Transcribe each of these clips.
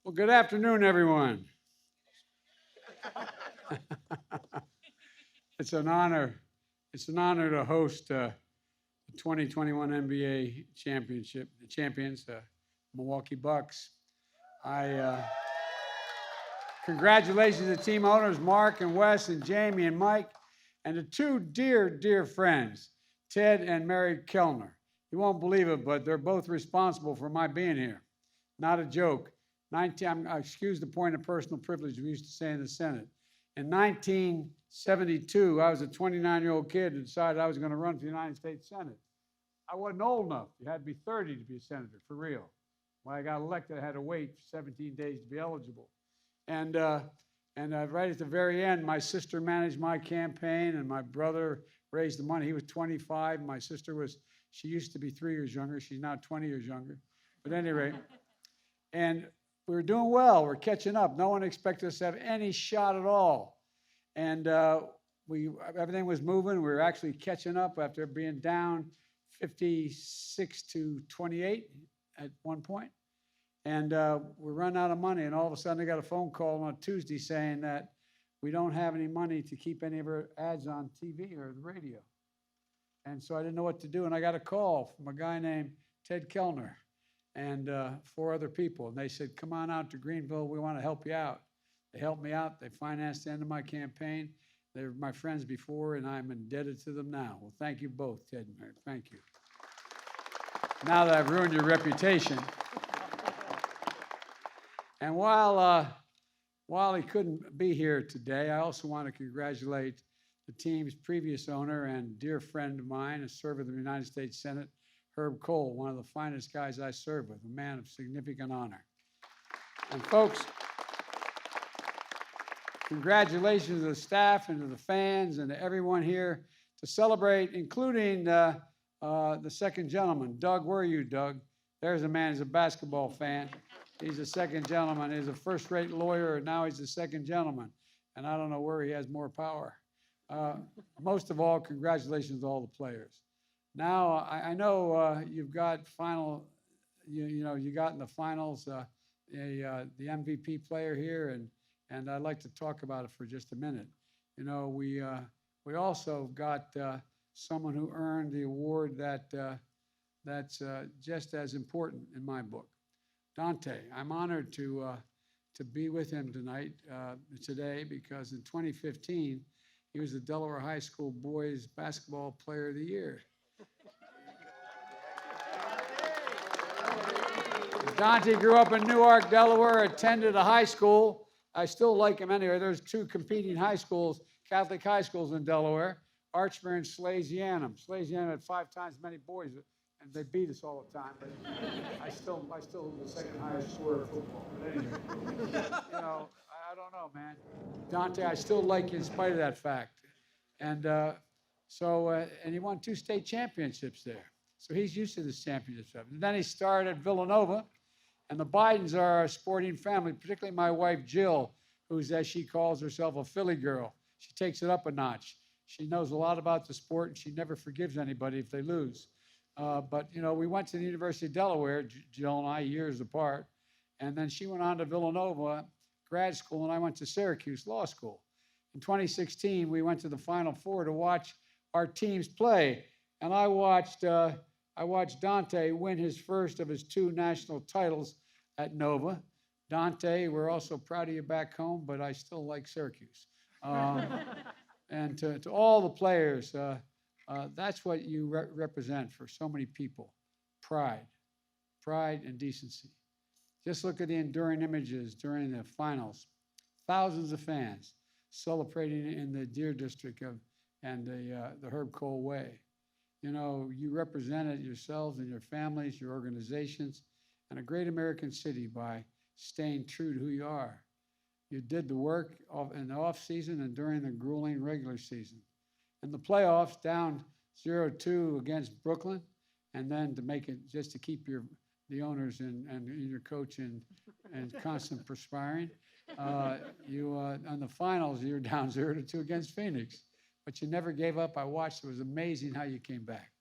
Well, good afternoon, everyone. It's an honor. It's an honor to host the 2021 NBA championship, the champions, Milwaukee Bucks. I Congratulations to team owners Mark and Wes and Jamie and Mike, and to two dear friends, Ted and Mary Kellner. You won't believe it, but they're both responsible for my being here. Not a joke. Excuse the point of personal privilege we used to say in the Senate. In 1972, I was a 29-year-old kid who decided I was going to run for the United States Senate. I wasn't old enough. You had to be 30 to be a senator, for real. When I got elected, I had to wait 17 days to be eligible. And right at the very end, my sister managed my campaign, and my brother raised the money. He was 25. My sister she used to be 3 years younger. She's now 20 years younger. But at any rate, and we were doing well. We're catching up. No one expected us to have any shot at all. And everything was moving. We were actually catching up after being down 56-28 at one point. And we run out of money, and all of a sudden I got a phone call on a Tuesday saying that we don't have any money to keep any of our ads on TV or the radio. And so I didn't know what to do, and I got a call from a guy named Ted Kellner and 4 other people, and they said, come on out to Greenville, we want to help you out. They helped me out. They financed the end of my campaign. They were my friends before, and I'm indebted to them now. Well, thank you both, Ted and Mary. Thank you. Now that I've ruined your reputation. And while he couldn't be here today, I also want to congratulate the team's previous owner and dear friend of mine, a server of the United States Senate, Herb Kohl, one of the finest guys I served with, a man of significant honor. And folks, congratulations to the staff and to the fans and to everyone here to celebrate, including the second gentleman. Doug, where are you, Doug? There's a man who's a basketball fan. He's a second gentleman. He's a first-rate lawyer, and now he's the second gentleman. And I don't know where he has more power. Most of all, congratulations to all the players. Now, I know you've got you got in the finals the MVP player here, and I'd like to talk about it for just a minute. You know, we also got someone who earned the award that's just as important in my book. Dante, I'm honored to be with him today, because in 2015, he was the Delaware High School Boys Basketball Player of the Year. Dante grew up in Newark, Delaware, attended a high school. I still like him anyway. There's 2 competing high schools, Catholic high schools in Delaware, Archmere and Slasianum. Slasianum had 5 times as many boys, and they beat us all the time. But I still the second highest scorer of football. But anyway, I don't know, man. Dante, I still like you in spite of that fact. And and he won 2 state championships there. So he's used to this championship. And then he started at Villanova. And the Bidens are a sporting family, particularly my wife, Jill, who's, as she calls herself, a Philly girl. She takes it up a notch. She knows a lot about the sport, and she never forgives anybody if they lose. But, we went to the University of Delaware, Jill and I, years apart. And then she went on to Villanova grad school, and I went to Syracuse Law School. In 2016, we went to the Final Four to watch our teams play. And I watched Dante win his first of his 2 national titles at Nova. Dante, we're also proud of you back home, but I still like Syracuse. And to all the players, that's what you represent for so many people. Pride and decency. Just look at the enduring images during the finals. Thousands of fans celebrating in the Deer District and the Herb Kohl Way. You represented yourselves and your families, your organizations, and a great American city by staying true to who you are. You did the work in the off season and during the grueling regular season. In the playoffs, down 0-2 against Brooklyn, and then to make it, just to keep the owners and your coach and constant perspiring. On the finals, you were down 0-2 against Phoenix. But you never gave up. I watched. It was amazing how you came back.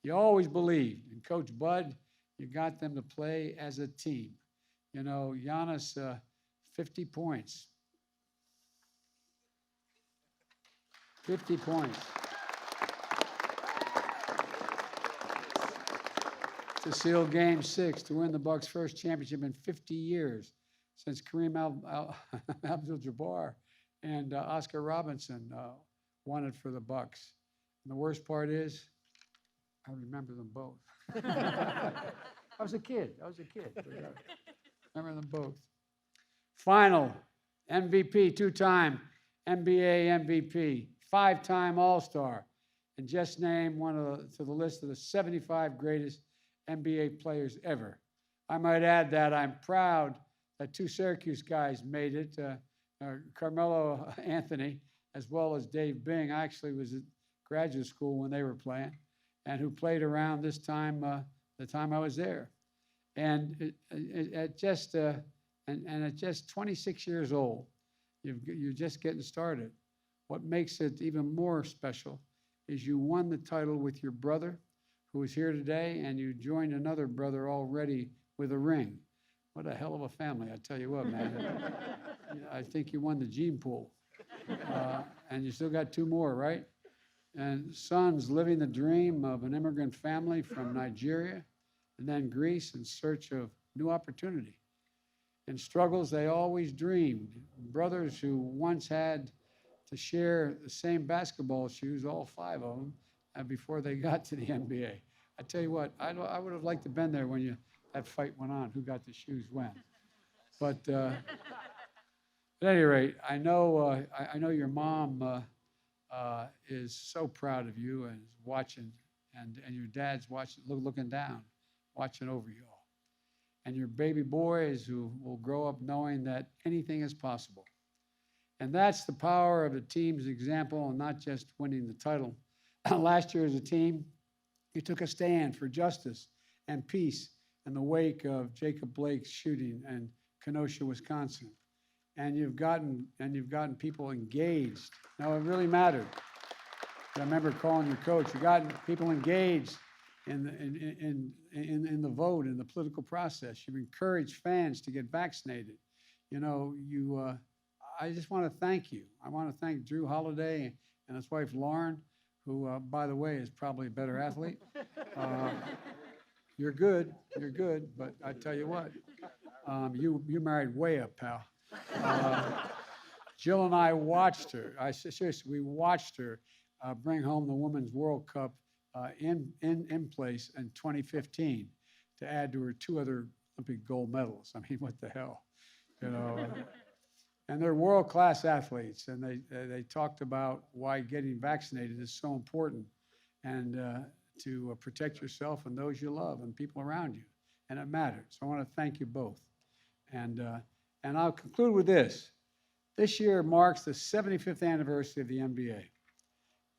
You always believed. And Coach Bud, you got them to play as a team. You know, Giannis, 50 points. 50 points. To seal Game 6, to win the Bucks' first championship in 50 years, since Kareem Abdul-Jabbar and Oscar Robinson won it for the Bucks. And the worst part is, I remember them both. I was a kid. Remember them both. Final MVP, two-time NBA MVP, five-time All-Star, and just named to the list of the 75 greatest NBA players ever. I might add that I'm proud that two Syracuse guys made it, Carmelo Anthony as well as Dave Bing. I actually was at graduate school when they were playing, and who played around this time, the time I was there. And at just 26 years old, you're just getting started. What makes it even more special is you won the title with your brother, who is here today, and you joined another brother already with a ring. What a hell of a family, I tell you what, man. I think you won the gene pool. And you still got two more, right? And sons living the dream of an immigrant family from Nigeria and then Greece in search of new opportunity. In struggles they always dreamed. Brothers who once had to share the same basketball shoes, all five of them, before they got to the NBA. I tell you what, I would have liked to have been there when that fight went on, who got the shoes when. But at any rate, I know your mom is so proud of you and is watching, and your dad's watching, looking down, watching over you all. And your baby boys who will grow up knowing that anything is possible. And that's the power of the team's example, and not just winning the title. Last year as a team, you took a stand for justice and peace in the wake of Jacob Blake's shooting in Kenosha, Wisconsin. And you've gotten people engaged. Now, it really mattered. I remember calling your coach. You've gotten people engaged in the vote, in the political process. You've encouraged fans to get vaccinated. You know, I just want to thank you. I want to thank Drew Holiday and his wife, Lauren, who, by the way, is probably a better athlete. You're good, but I tell you what, you married way up, pal. Jill and I watched her. Seriously, we watched her bring home the Women's World Cup in place in 2015 to add to her two other Olympic gold medals. I mean, what the hell, you know? And they're world-class athletes, and they talked about why getting vaccinated is so important, and to protect yourself and those you love and people around you, and it mattered. So I want to thank you both. And I'll conclude with this. This year marks the 75th anniversary of the NBA.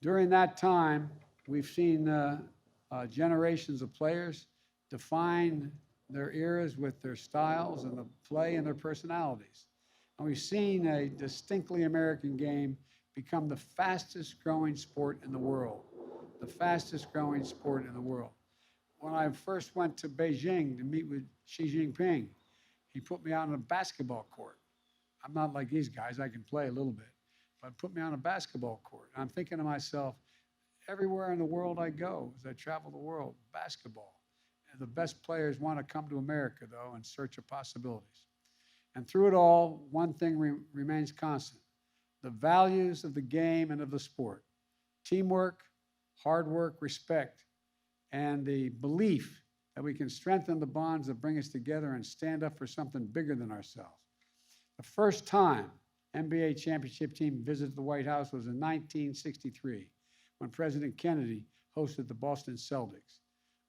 During that time, we've seen generations of players define their eras with their styles and the play and their personalities. And we've seen a distinctly American game become the fastest growing sport in the world. The fastest growing sport in the world. When I first went to Beijing to meet with Xi Jinping, he put me out on a basketball court. I'm not like these guys, I can play a little bit, but put me on a basketball court. And I'm thinking to myself, everywhere in the world I go, as I travel the world, basketball. And the best players want to come to America, though, in search of possibilities. And through it all, one thing remains constant: the values of the game and of the sport. Teamwork, hard work, respect, and the belief that we can strengthen the bonds that bring us together and stand up for something bigger than ourselves. The first time NBA championship team visited the White House was in 1963, when President Kennedy hosted the Boston Celtics.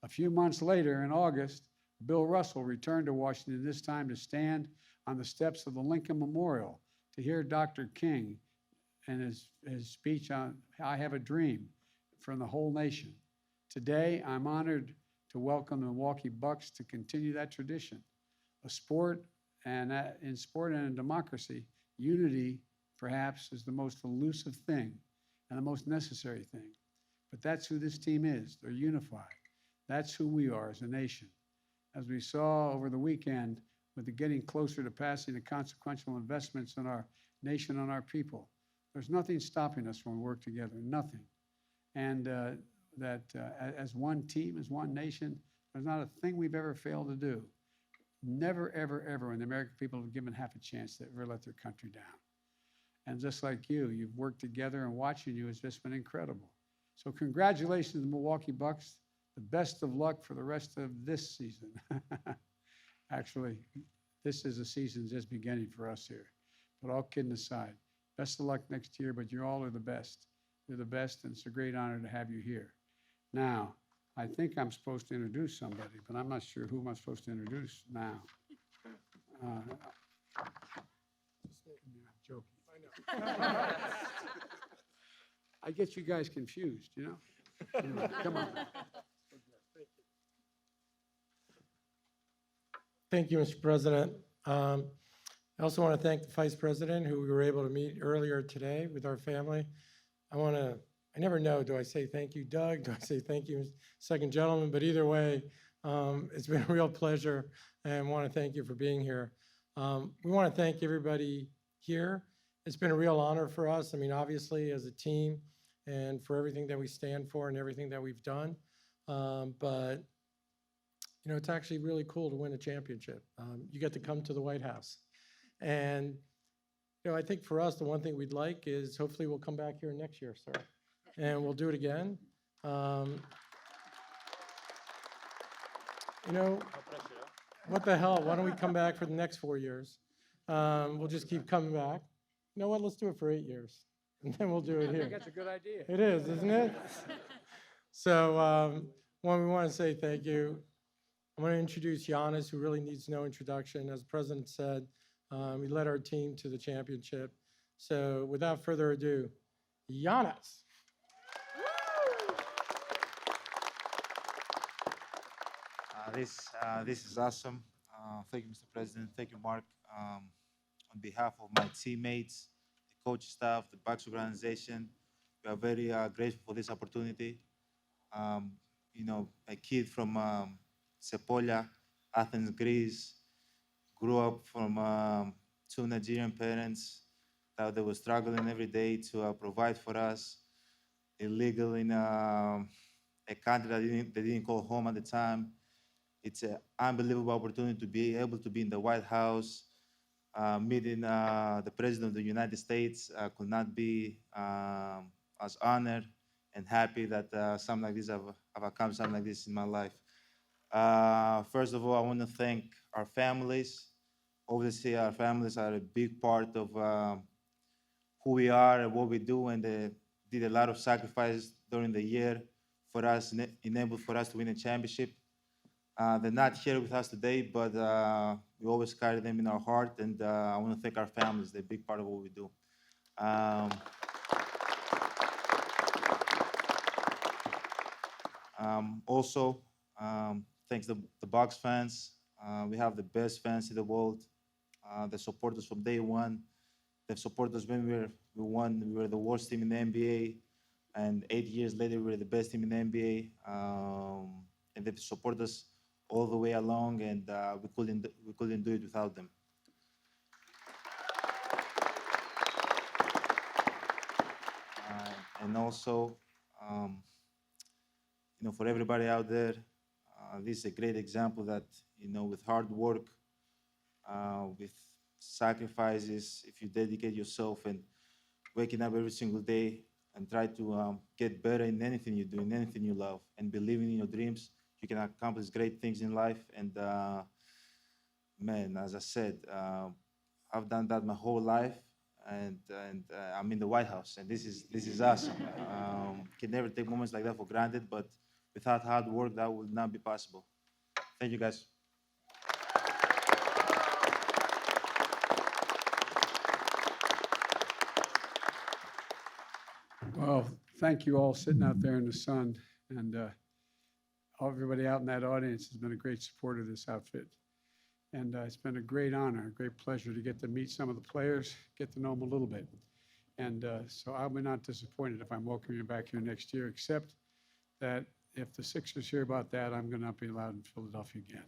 A few months later, in August, Bill Russell returned to Washington, this time to stand on the steps of the Lincoln Memorial to hear Dr. King and his speech on I Have a Dream from the whole nation. Today, I'm honored to welcome the Milwaukee Bucks to continue that tradition. In sport and in democracy, unity, perhaps, is the most elusive thing and the most necessary thing. But that's who this team is. They're unified. That's who we are as a nation. As we saw over the weekend, with the getting closer to passing the consequential investments in our nation and our people. There's nothing stopping us when we work together, nothing. And as one team, as one nation, there's not a thing we've ever failed to do. Never, ever, ever, when the American people have given half a chance to ever let their country down. And just like you've worked together, and watching you has just been incredible. So congratulations to the Milwaukee Bucks. The best of luck for the rest of this season. Actually, this is a season just beginning for us here. But all kidding aside, best of luck next year, but you all are the best. You're the best, and it's a great honor to have you here. Now, I think I'm supposed to introduce somebody, but I'm not sure who I'm supposed to introduce now. I'm joking. I know. I get you guys confused, you know? Anyway, come on. Thank you, Mr. President. I also want to thank the Vice President, who we were able to meet earlier today with our family. I never know, do I say thank you, Doug? Do I say thank you, second gentleman? But either way, it's been a real pleasure, and I want to thank you for being here. We want to thank everybody here. It's been a real honor for us, I mean, obviously, as a team, and for everything that we stand for and everything that we've done. But you know, it's actually really cool to win a championship. You get to come to the White House. And, you know, I think for us, the one thing we'd like is hopefully we'll come back here next year, sir. And we'll do it again. You know, what the hell? Why don't we come back for the next 4 years? We'll just keep coming back. You know what? Let's do it for 8 years. And then we'll do it here. I think that's a good idea. It is, isn't it? So, one, we want to say thank you. I'm going to introduce Giannis, who really needs no introduction. As the president said, he led our team to the championship. So without further ado, Giannis. This is awesome. Thank you, Mr. President. Thank you, Mark. On behalf of my teammates, the coach staff, the Bucks organization, we are very grateful for this opportunity. You know, a kid from Sepolia, Athens, Greece, grew up from two Nigerian parents that they were struggling every day to provide for us, illegal in a country that they didn't call home at the time. It's an unbelievable opportunity to be able to be in the White House, meeting the President of the United States. I could not be as honored and happy that something like this, I've accomplished something like this in my life. First of all, I want to thank our families. Obviously, our families are a big part of who we are and what we do, and they did a lot of sacrifice during the year for us, enabled for us to win a championship. They're not here with us today, but we always carry them in our heart, and I want to thank our families. They're a big part of what we do. Also, thanks to the Bucks fans. We have the best fans in the world. They support us from day one. They've supported us when we won. We were the worst team in the NBA, and 8 years later, we were the best team in the NBA. And they've supported us all the way along, and we couldn't do it without them. And also, you know, for everybody out there, this is a great example that, you know, with hard work, with sacrifices, if you dedicate yourself and waking up every single day and try to get better in anything you do, in anything you love, and believing in your dreams, you can accomplish great things in life. And man, as I said, I've done that my whole life, and I'm in the White House, and this is awesome. Can never take moments like that for granted, but without hard work, that would not be possible. Thank you, guys. Well, thank you all sitting out there in the sun, and everybody out in that audience has been a great support of this outfit. And it's been a great honor, a great pleasure to get to meet some of the players, get to know them a little bit. And so I'll be not disappointed if I'm welcoming you back here next year, except that if the Sixers hear about that, I'm going to not be allowed in Philadelphia again.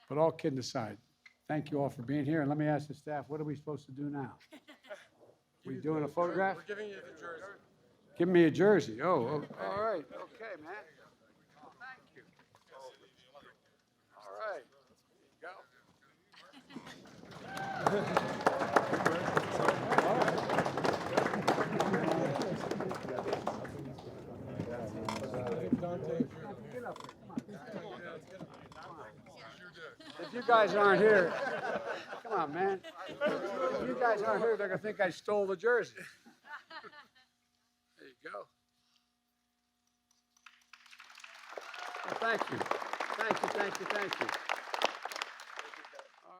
But all kidding aside, Thank you all for being here. And let me ask the staff, what are we supposed to do now? We doing a photograph? We're giving you the jersey. Give me a jersey. Oh, all right. Okay, man. Thank you. All right. There you go. If you guys aren't here, come on, man. If you guys aren't here, they're gonna think I stole the jersey. There you go. Well, thank you. Thank you, thank you, thank you.